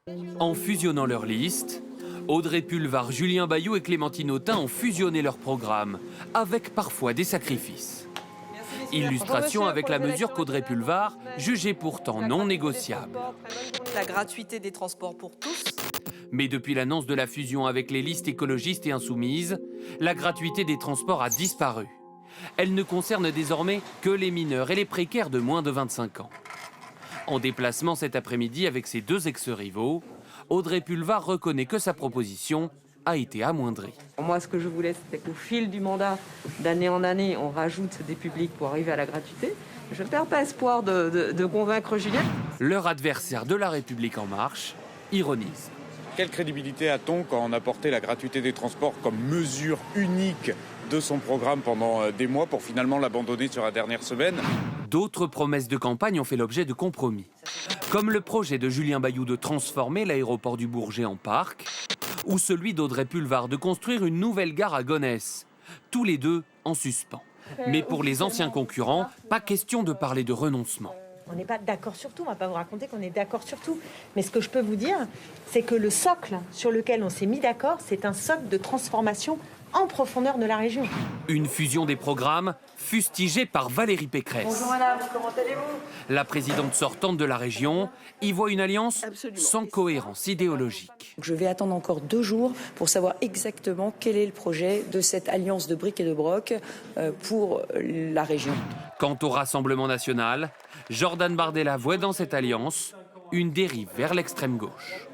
En fusionnant leurs listes, Audrey Pulvar, Julien Bayou et Clémentine Autain ont fusionné leur programme, avec parfois des sacrifices. Illustration avec la mesure qu'Audrey Pulvar jugeait pourtant non négociable. La gratuité des transports pour tous. Mais depuis l'annonce de la fusion avec les listes écologistes et insoumises, la gratuité des transports a disparu. Elle ne concerne désormais que les mineurs et les précaires de moins de 25 ans. En déplacement cet après-midi avec ses deux ex-rivaux, Audrey Pulvar reconnaît que sa proposition a été amoindrie. Moi, ce que je voulais, c'était qu'au fil du mandat, d'année en année, on rajoute des publics pour arriver à la gratuité. Je ne perds pas espoir de convaincre Julien. Leur adversaire de La République En Marche ironise. Quelle crédibilité a-t-on quand on a porté la gratuité des transports comme mesure unique de son programme pendant des mois pour finalement l'abandonner sur la dernière semaine? D'autres promesses de campagne ont fait l'objet de compromis, comme le projet de Julien Bayou de transformer l'aéroport du Bourget en parc, ou celui d'Audrey Pulvar de construire une nouvelle gare à Gonesse, tous les deux en suspens. Mais pour les anciens concurrents, pas question de parler de renoncement. On n'est pas d'accord sur tout, on ne va pas vous raconter qu'on est d'accord sur tout. Mais ce que je peux vous dire, c'est que le socle sur lequel on s'est mis d'accord, c'est un socle de transformation en profondeur de la région. Une fusion des programmes fustigée par Valérie Pécresse. Bonjour madame, comment allez-vous? La présidente sortante de la région y voit une alliance sans cohérence idéologique. Je vais attendre encore 2 jours pour savoir exactement quel est le projet de cette alliance de briques et de broc pour la région. Quant au Rassemblement national, Jordan Bardella voit dans cette alliance une dérive vers l'extrême gauche.